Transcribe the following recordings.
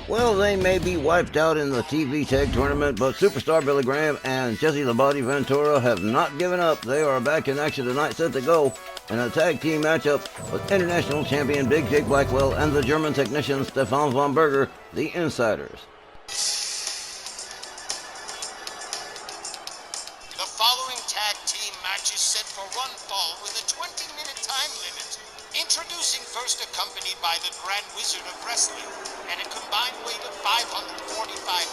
Well, they may be wiped out in the TV tag tournament, but Superstar Billy Graham and Jesse the Body Ventura have not given up. They are back in action tonight, set to go in a tag team matchup with International Champion Big Jake Blackwell and the German technician Stefan von Berger, the Insiders. The following tag team match is set for one fall with a 20-minute time limit. Introducing first, accompanied by the Grand Wizard of Wrestling and a combined weight of 545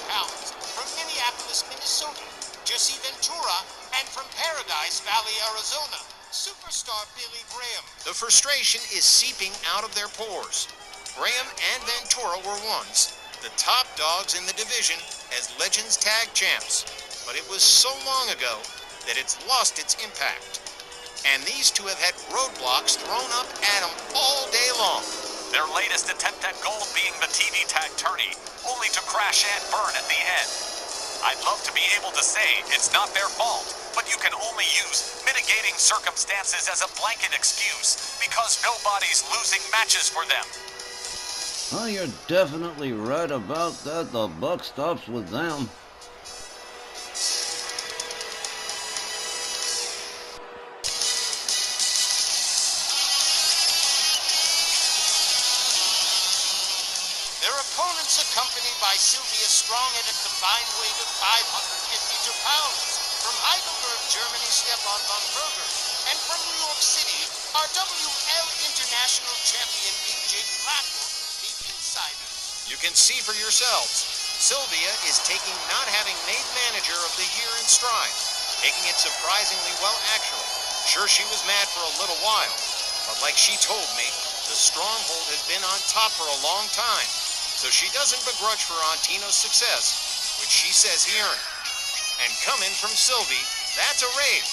pounds from Minneapolis, Minnesota, Jesse Ventura, and from Paradise Valley, Arizona, Superstar Billy Graham. The frustration is seeping out of their pores. Graham and Ventura were once the top dogs in the division as Legends Tag Champs, but it was so long ago that it's lost its impact. And these two have had roadblocks thrown up at them all day long. Their latest attempt at gold being the TV tag tourney, only to crash and burn at the end. I'd love to be able to say it's not their fault, but you can only use mitigating circumstances as a blanket excuse because nobody's losing matches for them. Oh, you're definitely right about that. The buck stops with them. Their opponents accompanied by Sylvia Strong at a combined weight of 552 pounds. From Heidelberg, Germany, Stefan von Berger. And from New York City, our WL International Champion Big Jake Blackwell, the Insiders. You can see for yourselves, Sylvia is taking not having made Manager of the Year in stride. Taking it surprisingly well, actually. Sure, she was mad for a little while. But like she told me, the stronghold has been on top for a long time. So she doesn't begrudge Ferrantino's success, which she says he earned. And coming from Sylvie, that's a rave.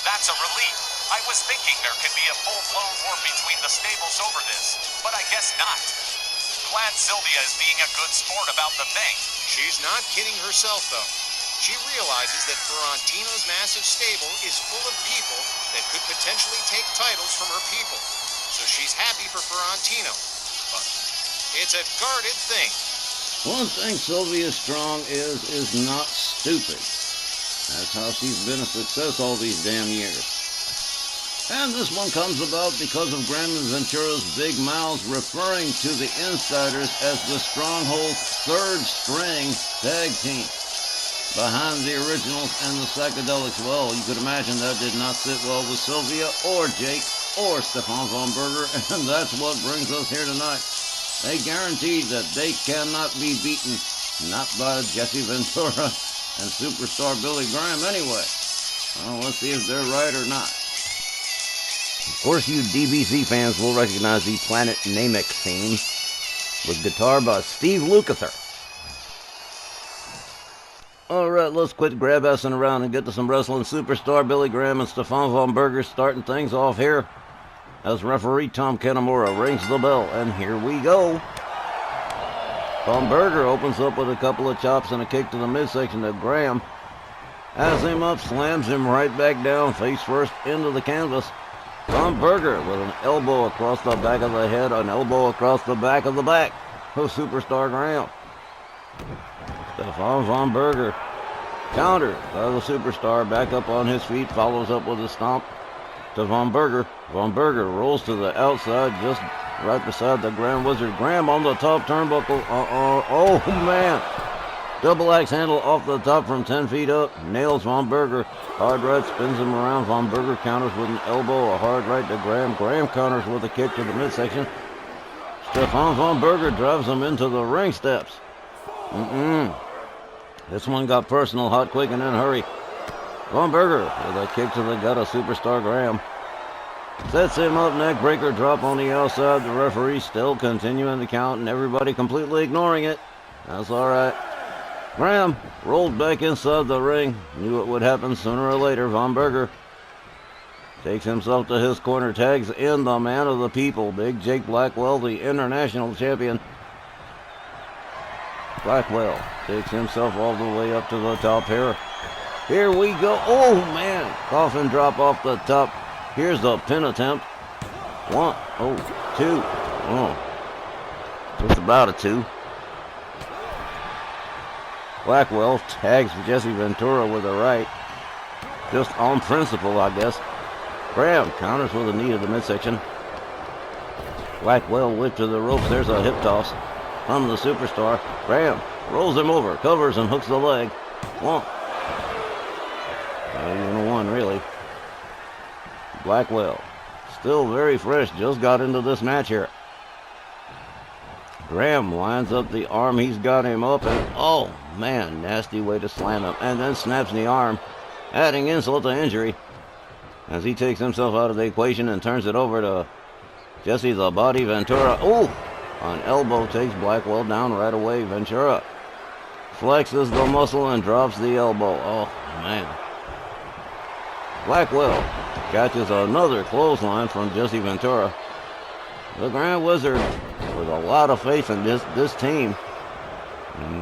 That's a relief. I was thinking there could be a full-blown war between the stables over this, but I guess not. Glad Sylvia is being a good sport about the thing. She's not kidding herself, though. She realizes that Ferrantino's massive stable is full of people that could potentially take titles from her people. So she's happy for Ferrantino. But it's a guarded thing. One thing Sylvia Strong is not stupid. That's how she's been a success all these damn years. And this one comes about because of Graham and Ventura's big mouths referring to the Insiders as the Stronghold's third string tag team. Behind the originals and the psychedelics, well, you could imagine that did not sit well with Sylvia or Jake or Stefan von Berger, and that's what brings us here tonight. They guaranteed that they cannot be beaten, not by Jesse Ventura and Superstar Billy Graham anyway. Well, let's see if they're right or not. Of course, you DBZ fans will recognize the Planet Namek theme with guitar by Steve Lukather. Alright, let's quit grab-assing around and get to some wrestling. Superstar Billy Graham and Stefan von Berger starting things off here as referee Tom Kanamura rings the bell, and here we go. Von Berger opens up with a couple of chops and a kick to the midsection of Graham. Has him up, slams him right back down, face first into the canvas. Von Berger with an elbow across the back of the head, an elbow across the back of the back of Superstar Graham. Stefan von Berger countered by the Superstar, back up on his feet, follows up with a stomp to Von Berger. Von Berger rolls to the outside, just right beside the Grand Wizard. Graham on the top turnbuckle. Oh man! Double axe handle off the top from 10 feet up. Nails Von Berger. Hard right, spins him around. Von Berger counters with an elbow. A hard right to Graham. Graham counters with a kick to the midsection. Stefan Von Berger drives him into the ring steps. This one got personal, hot, quick, and in a hurry. Von Berger with a kick to the gut of Superstar Graham. Sets him up, neck breaker drop on the outside. The referee still continuing to count and everybody completely ignoring it. That's alright. Graham rolled back inside the ring. Knew it would happen sooner or later. Von Berger takes himself to his corner, tags in the man of the people, Big Jake Blackwell, the international champion. Blackwell takes himself all the way up to the top here. Here we go. Oh, man. Coffin drop off the top. Here's the pin attempt. 1, 2. Oh, just about a 2. Blackwell tags Jesse Ventura with a right. Just on principle, I guess. Graham counters with a knee to the midsection. Blackwell whipped to the ropes. There's a hip toss from the superstar. Graham rolls him over, covers and hooks the leg. One. Not even a one, really. Blackwell, still very fresh, just got into this match here. Graham lines up the arm. He's got him up, and oh man, nasty way to slam him. And then snaps the arm, adding insult to injury as he takes himself out of the equation and turns it over to Jesse the Body Ventura. Oh, an elbow takes Blackwell down right away. Ventura flexes the muscle and drops the elbow. Oh man. Blackwell catches another clothesline from Jesse Ventura. The Grand Wizard with a lot of faith in this team.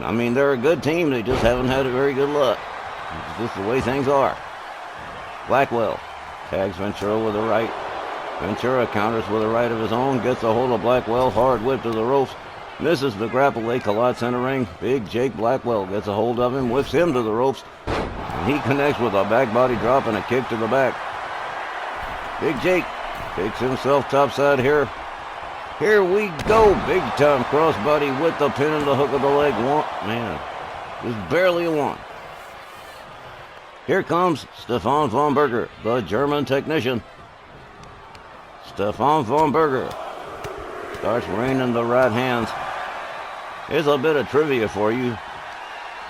I mean, they're a good team. They just haven't had a very good luck. It's just the way things are. Blackwell tags Ventura with a right. Ventura counters with a right of his own. Gets a hold of Blackwell. Hard whip to the ropes. Misses the grapple. They collide center ring. Big Jake Blackwell gets a hold of him. Whips him to the ropes. And he connects with a back body drop and a kick to the back. Big Jake takes himself topside here. Here we go. Big time crossbody with the pin and the hook of the leg. One, man, just barely a one. Here comes Stefan von Berger, the German technician. Stefan von Berger starts raining the right hands. Here's a bit of trivia for you.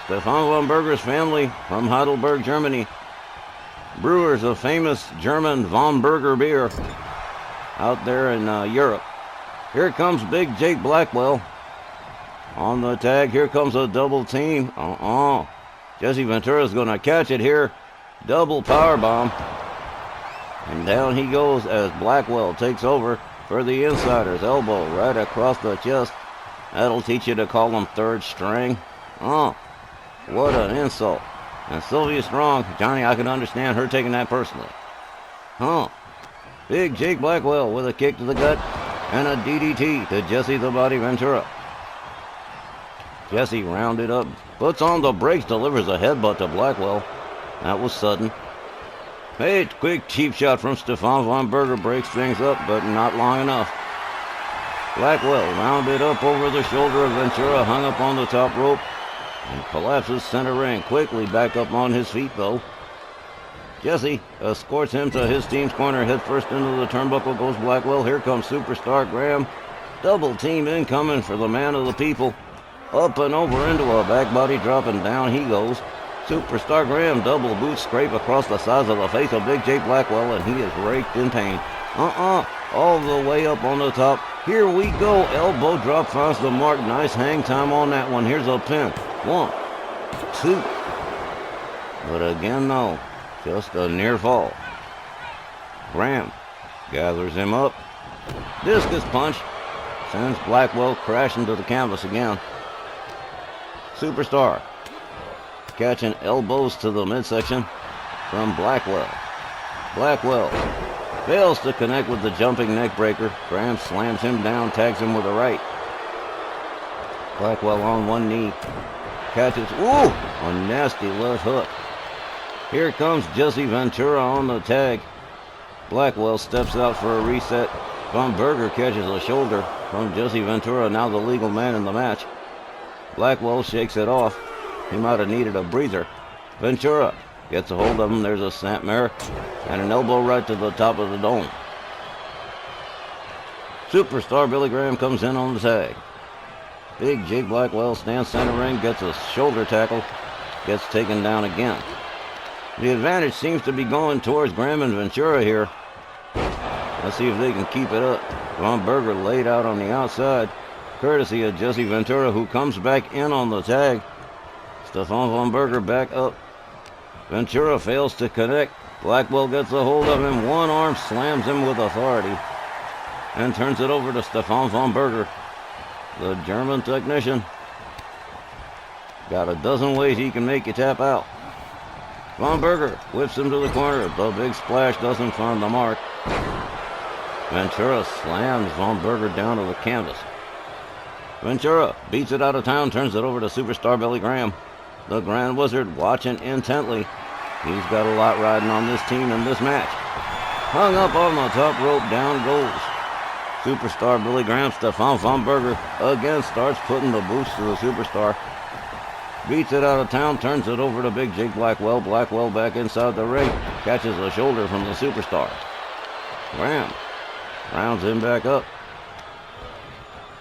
Stefan von Berger's family from Heidelberg, Germany. Brewers of famous German Von Berger beer out there in Europe. Here comes Big Jake Blackwell on the tag. Here comes a double team. Jesse Ventura's going to catch it here. Double power bomb. And down he goes as Blackwell takes over for the Insiders. Elbow right across the chest. That'll teach you to call him third string. What an insult. And Sylvia Strong, Johnny, I can understand her taking that personally. Big Jake Blackwell with a kick to the gut and a DDT to Jesse the Body Ventura. Jesse rounded up, puts on the brakes, delivers a headbutt to Blackwell. That was sudden. Hey, quick cheap shot from Stefan von Berger breaks things up, but not long enough. Blackwell rounded up over the shoulder of Ventura, hung up on the top rope, and collapses center ring. Quickly back up on his feet, though. Jesse escorts him to his team's corner. Head first into the turnbuckle goes Blackwell. Here comes Superstar Graham. Double team incoming for the man of the people. Up and over into a back body drop, and down he goes. Superstar Graham double boot scrape across the sides of the face of Big Jake Blackwell, and he is raked in pain. All the way up on the top. Here we go. Elbow drop finds the mark. Nice hang time on that one. Here's a pin. 1, 2. But again, no. Just a near fall. Graham gathers him up. Discus punch sends Blackwell crashing to the canvas again. Superstar catching elbows to the midsection from Blackwell. Blackwell fails to connect with the jumping neck breaker. Graham slams him down, tags him with a right. Blackwell on one knee. Catches, a nasty left hook. Here comes Jesse Ventura on the tag. Blackwell steps out for a reset. Von Berger catches a shoulder from Jesse Ventura, now the legal man in the match. Blackwell shakes it off. He might have needed a breather. Ventura gets a hold of him. There's a snapmare and an elbow right to the top of the dome. Superstar Billy Graham comes in on the tag. Big Jake Blackwell stands center ring, gets a shoulder tackle, gets taken down again. The advantage seems to be going towards Graham and Ventura here. Let's see if they can keep it up. Von Berger laid out on the outside, courtesy of Jesse Ventura, who comes back in on the tag. Stefan von Berger back up. Ventura fails to connect. Blackwell gets a hold of him. One arm slams him with authority and turns it over to Stefan von Berger, the German technician. Got a dozen ways he can make you tap out. Von Berger whips him to the corner. The big splash doesn't find the mark. Ventura slams Von Berger down to the canvas. Ventura beats it out of town, turns it over to Superstar Billy Graham. The Grand Wizard watching intently. He's got a lot riding on this team in this match. Hung up on the top rope, down goes Superstar Billy Graham. Stefan von Berger again starts putting the boots to the Superstar. Beats it out of town, turns it over to Big Jake Blackwell. Blackwell back inside the ring, catches a shoulder from the Superstar. Graham rounds him back up.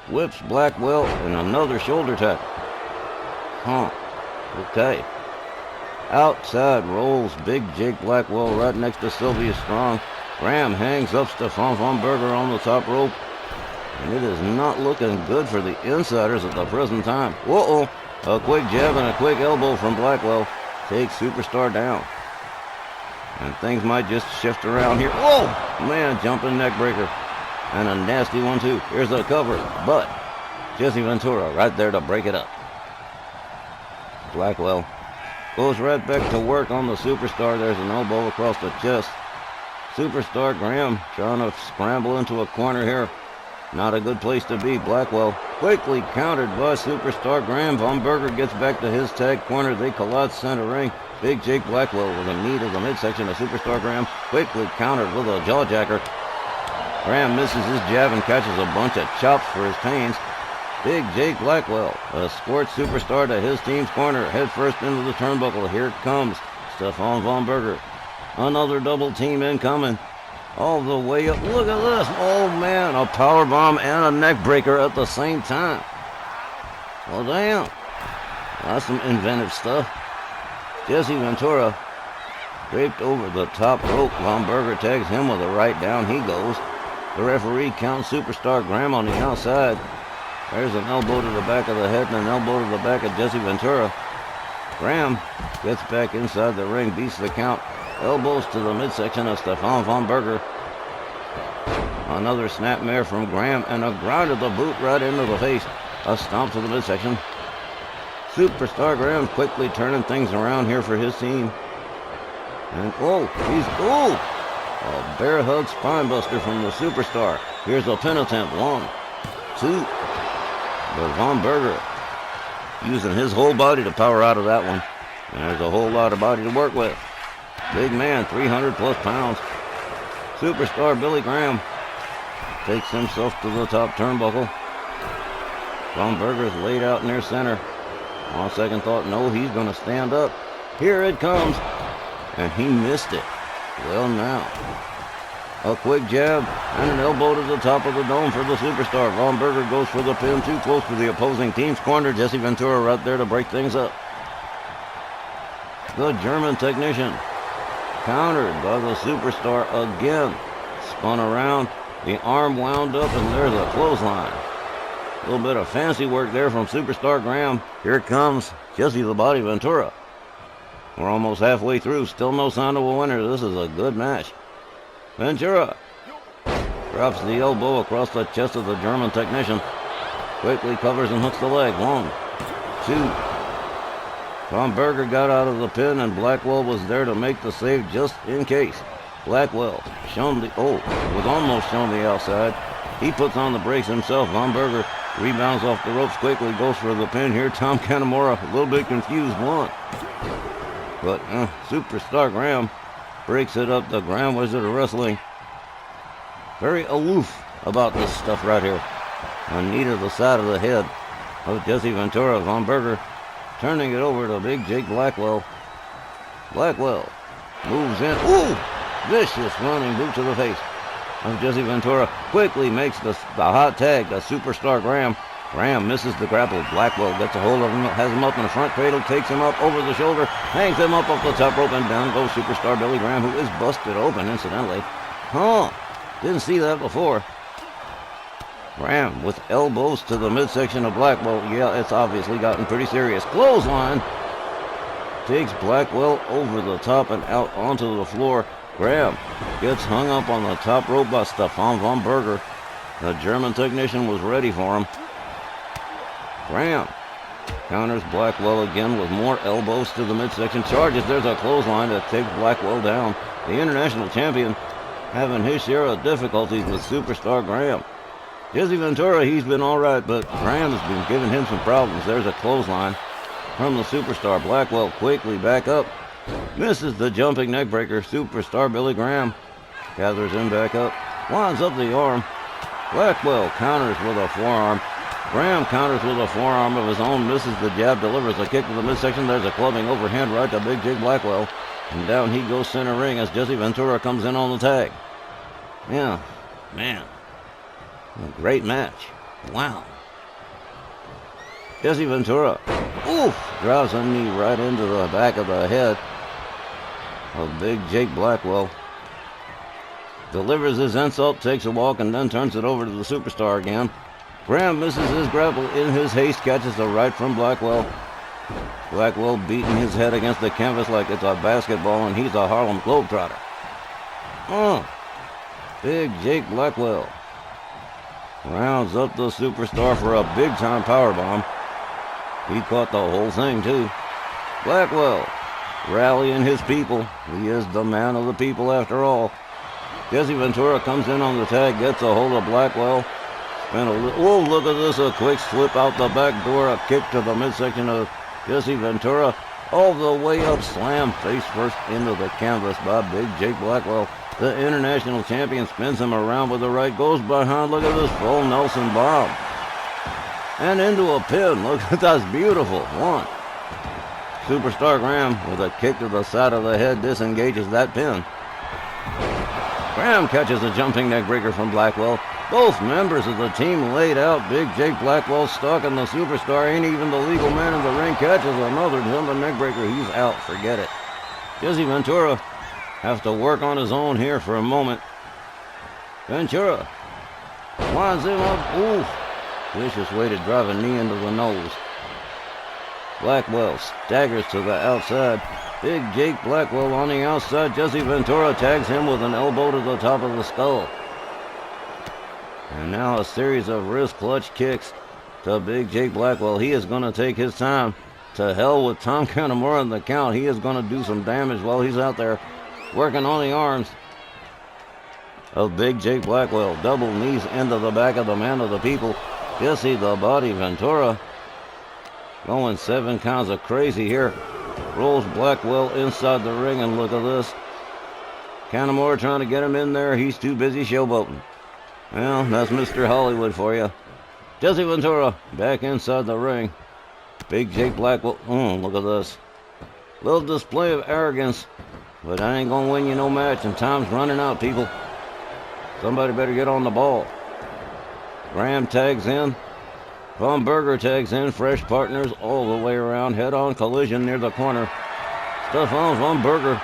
Whips Blackwell and another shoulder tap. Okay. Outside rolls Big Jake Blackwell right next to Sylvia Strong. Graham hangs up Stefan von Berger on the top rope. And it is not looking good for the insiders at the present time. Uh-oh. A quick jab and a quick elbow from Blackwell takes Superstar down. And things might just shift around here. Whoa! Man, jumping neck breaker. And a nasty one too. Here's a cover. But Jesse Ventura right there to break it up. Blackwell goes right back to work on the Superstar. There's an elbow across the chest. Superstar Graham trying to scramble into a corner here. Not a good place to be. Blackwell quickly countered by Superstar Graham. Von Berger gets back to his tag corner. They collide center ring. Big Jake Blackwell with a knee to the midsection of Superstar Graham. Quickly countered with a jawjacker. Graham misses his jab and catches a bunch of chops for his pains. Big Jake Blackwell escorts Superstar to his team's corner. Head first into the turnbuckle. Here it comes. Stefan von Berger. Another double team incoming. All the way up. Look at this. Oh, man. A power bomb and a neck breaker at the same time. Well, damn. That's some inventive stuff. Jesse Ventura draped over the top rope. Von Berger tags him with a right down. He goes. The referee counts Superstar Graham on the outside. There's an elbow to the back of the head and an elbow to the back of Jesse Ventura. Graham gets back inside the ring, beats the count. Elbows to the midsection of Stefan von Berger. Another snapmare from Graham and a ground of the boot right into the face. A stomp to the midsection. Superstar Graham quickly turning things around here for his team. And a bear hug spine buster from the Superstar. Here's a pin attempt. 1, 2. But Von Berger using his whole body to power out of that one. And there's a whole lot of body to work with. Big man, 300 plus pounds. Superstar Billy Graham takes himself to the top turnbuckle. Von Berger's laid out near center. On second thought, no, he's going to stand up. Here it comes. And he missed it. Well, now. A quick jab and an elbow to the top of the dome for the Superstar. Von Berger goes for the pin, too close to the opposing team's corner. Jesse Ventura right there to break things up. The German technician countered by the Superstar again. Spun around, the arm wound up, and there's a clothesline. A little bit of fancy work there from Superstar Graham. Here comes Jesse the Body Ventura. We're almost halfway through, still no sign of a winner. This is a good match. Ventura drops the elbow across the chest of the German technician. Quickly covers and hooks the leg. 1, 2. Von Berger got out of the pin and Blackwell was there to make the save just in case. Blackwell was almost shown the outside. He puts on the brakes himself. Von Berger rebounds off the ropes quickly, goes for the pin here. Tom Kanemaru a little bit confused. 1. But Superstar Graham breaks it up. The Grand Wizard of Wrestling very aloof about this stuff right here. A knee to the side of the head of Jesse Ventura. Von Berger turning it over to Big Jake Blackwell. Blackwell moves in. Ooh! Vicious running boot to the face of Jesse Ventura. Quickly makes the hot tag to Superstar Graham. Graham misses the grapple. Blackwell gets a hold of him, has him up in the front cradle, takes him up over the shoulder, hangs him up off the top rope, and down goes Superstar Billy Graham, who is busted open, incidentally. Didn't see that before. Graham with elbows to the midsection of Blackwell. Yeah, it's obviously gotten pretty serious. Clothesline takes Blackwell over the top and out onto the floor. Graham gets hung up on the top rope by Stefan von Berger. The German technician was ready for him. Graham counters Blackwell again with more elbows to the midsection. Charges. There's a clothesline that takes Blackwell down. The international champion having his share of difficulties with Superstar Graham. Jesse Ventura, he's been all right, but Graham has been giving him some problems. There's a clothesline. from the Superstar. Blackwell quickly back up. Misses the jumping neckbreaker. Superstar Billy Graham gathers him back up. Winds up the arm. Blackwell counters with a forearm. Graham counters with a forearm of his own. Misses the jab. Delivers a kick to the midsection. There's a clubbing overhand right to Big Jake Blackwell. And down he goes center ring as Jesse Ventura comes in on the tag. Yeah, man. A great match. Wow. Jesse Ventura, drives a knee right into the back of the head of Big Jake Blackwell. Delivers his insult, takes a walk, and then turns it over to the Superstar again. Graham misses his grapple in his haste, catches the right from Blackwell. Blackwell beating his head against the canvas like it's a basketball, and he's a Harlem Globetrotter. Big Jake Blackwell rounds up the Superstar for a big-time powerbomb. He caught the whole thing, too. Blackwell rallying his people. He is the man of the people, after all. Jesse Ventura comes in on the tag, gets a hold of Blackwell. Look at this, a quick slip out the back door, a kick to the midsection of Jesse Ventura. All the way up, slam face first into the canvas by Big Jake Blackwell. The international champion spins him around with the right, goes behind, look at this full Nelson bomb. And into a pin, look at that's beautiful. One. Superstar Graham with a kick to the side of the head disengages that pin. Graham catches a jumping neckbreaker from Blackwell. Both members of the team laid out. Big Jake Blackwell stalking the Superstar. Ain't even the legal man in the ring. Catches another jumping neckbreaker. He's out. Forget it. Jesse Ventura has to work on his own here for a moment. Ventura winds him up. Vicious way to drive a knee into the nose. Blackwell staggers to the outside. Big Jake Blackwell on the outside. Jesse Ventura tags him with an elbow to the top of the skull. And now a series of wrist clutch kicks to Big Jake Blackwell. He is going to take his time. To hell with Tom Kanamura in the count. He is going to do some damage while he's out there working on the arms of Big Jake Blackwell. Double knees into the back of the man of the people. Jesse the Body Ventura going 7 counts of crazy here. Rolls Blackwell inside the ring, and look at this. Kanamura trying to get him in there. He's too busy showboating. Well, that's Mr. Hollywood for you. Jesse Ventura back inside the ring. Big Jake Blackwell. Look at this. Little display of arrogance. But I ain't gonna win you no match, and time's running out, people. Somebody better get on the ball. Graham tags in. Von Berger tags in. Fresh partners all the way around. Head-on collision near the corner. Stefan Von Berger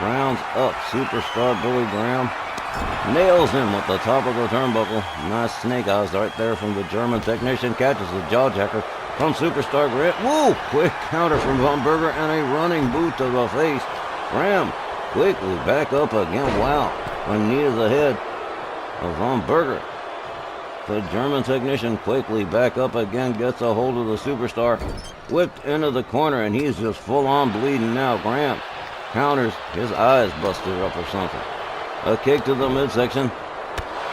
rounds up Superstar Billy Graham. Nails him with the top of the turnbuckle. Nice snake eyes right there from the German technician. Catches the jawjacker from Superstar Graham. Quick counter from Von Berger and a running boot to the face. Graham quickly back up again. Wow. A knee to the head of Von Berger. The German technician quickly back up again, gets a hold of the Superstar, whipped into the corner, and he's just full-on bleeding now. Graham counters, his eyes busted up or something. A kick to the midsection,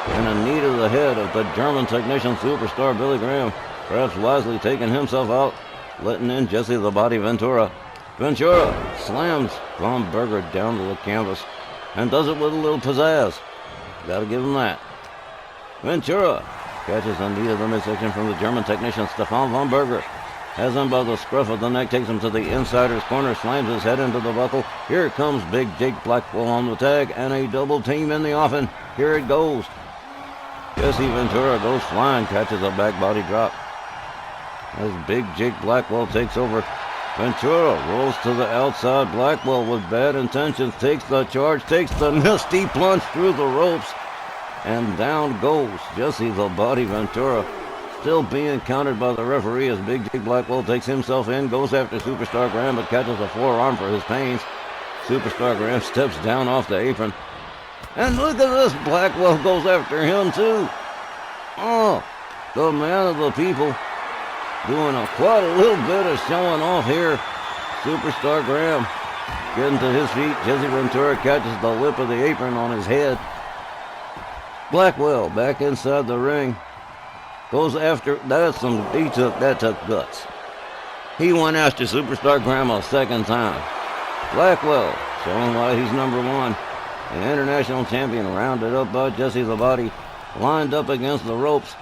and a knee to the head of the German technician Superstar Billy Graham, perhaps wisely taking himself out, letting in Jesse the Body Ventura. Ventura slams Von Berger down to the canvas, and does it with a little pizzazz. Gotta give him that. Ventura catches a knee to the midsection from the German technician Stefan Von Berger. Has him by the scruff of the neck, takes him to the insider's corner, slams his head into the buckle. Here comes Big Jake Blackwell on the tag, and a double team in the offing. Here it goes. Jesse Ventura goes flying, catches a back body drop. As Big Jake Blackwell takes over, Ventura rolls to the outside. Blackwell with bad intentions takes the charge, takes the nasty plunge through the ropes. And down goes Jesse the Body Ventura, still being countered by the referee as Big Jake Blackwell takes himself in, goes after Superstar Graham, but catches a forearm for his pains. Superstar Graham steps down off the apron. And look at this, Blackwell goes after him too. The man of the people doing quite a little bit of showing off here. Superstar Graham getting to his feet. Jesse Ventura catches the lip of the apron on his head. Blackwell back inside the ring. Goes after, that took guts. He went after Superstar Graham a second time. Blackwell, showing why he's number one. The international champion, rounded up by Jesse the Body, lined up against the ropes,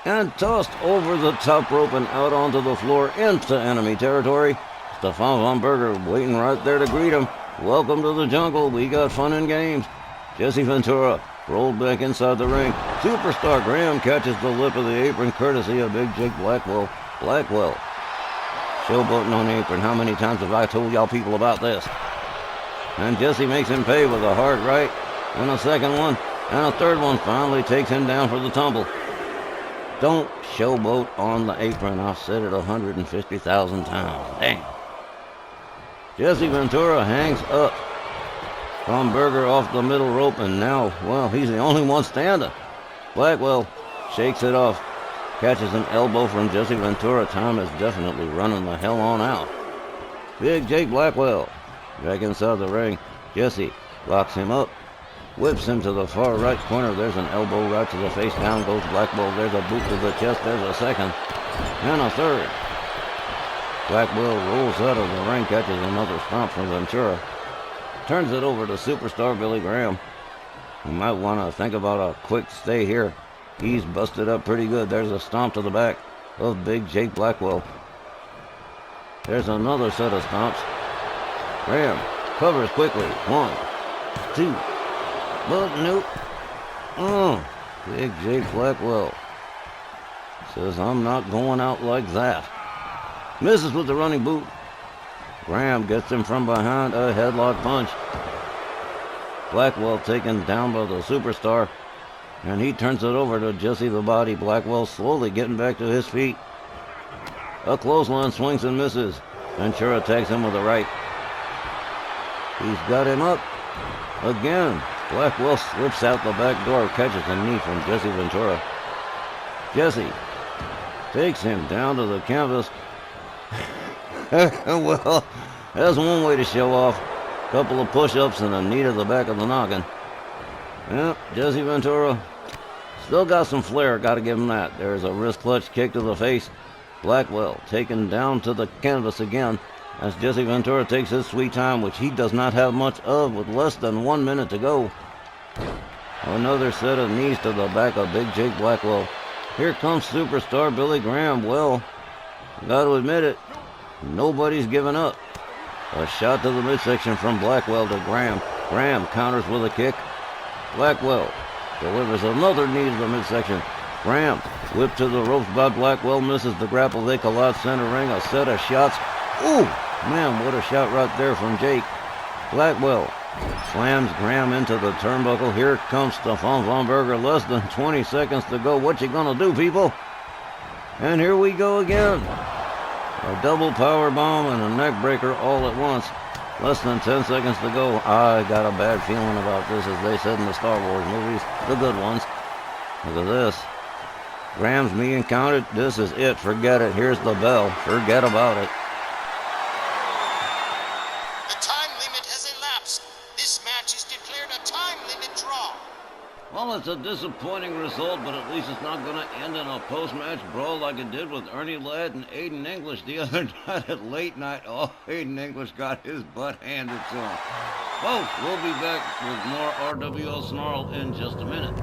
and tossed over the top rope and out onto the floor into enemy territory. Stefan Von Berger waiting right there to greet him. Welcome to the jungle. We got fun and games. Jesse Ventura rolled back inside the ring. Superstar Graham catches the lip of the apron courtesy of Big Jake Blackwell. Blackwell showboating on the apron. How many times have I told y'all people about this? And Jesse makes him pay with a hard right, and a second one, and a third one finally takes him down for the tumble. Don't showboat on the apron. I've said it 150,000 times. Dang. Jesse Ventura hangs up. Von Berger off the middle rope, and now, well, he's the only one standing. Blackwell shakes it off. Catches an elbow from Jesse Ventura. Time is definitely running the hell on out. Big Jake Blackwell back inside the ring. Jesse locks him up. Whips him to the far right corner. There's an elbow right to the face. Down goes Blackwell. There's a boot to the chest. There's a second. And a third. Blackwell rolls out of the ring. Catches another stomp from Ventura. Turns it over to Superstar Billy Graham. You might want to think about a quick stay here. He's busted up pretty good. There's a stomp to the back of Big Jake Blackwell. There's another set of stomps. Graham covers quickly. 1, 2. But nope. Oh, Big Jake Blackwell says, I'm not going out like that. Misses with the running boot. Graham gets him from behind, a headlock punch. Blackwell taken down by the Superstar, and he turns it over to Jesse the Body. Blackwell slowly getting back to his feet. A clothesline swings and misses. Ventura tags him with a right. He's got him up. Again, Blackwell slips out the back door, catches a knee from Jesse Ventura. Jesse takes him down to the canvas. Well, that's one way to show off. Couple of push-ups and a knee to the back of the noggin. Yep, Jesse Ventura still got some flair, gotta give him that. There's a wrist clutch kick to the face. Blackwell taken down to the canvas again as Jesse Ventura takes his sweet time, which he does not have much of, with less than 1 minute to go. Another set of knees to the back of Big Jake Blackwell. Here comes Superstar Billy Graham. Well, gotta admit it, nobody's giving up. A shot to the midsection from Blackwell to Graham. Graham counters with a kick. Blackwell delivers another knee to the midsection. Graham whipped to the ropes by Blackwell, misses the grapple. They collide center ring. A set of shots. Ooh, man, what a shot right there from Jake. Blackwell slams Graham into the turnbuckle. Here comes Stefan Von Berger. Less than 20 seconds to go. What you gonna do, people? And here we go again. A double power bomb and a neck breaker all at once. Less than 10 seconds to go. I got a bad feeling about this, as they said in the Star Wars movies, the good ones. Look at this. Graham's being counted. This is it. Forget it. Here's the bell. Forget about it. The time limit has elapsed. This match is declared a time limit draw. Well, it's a disappointing result, but at least it's not going to end in a post-match brawl like it did with Ernie Ladd and Aiden English the other night at late night. Oh, Aiden English got his butt handed to him. Folks, we'll be back with more RWL Snarl in just a minute.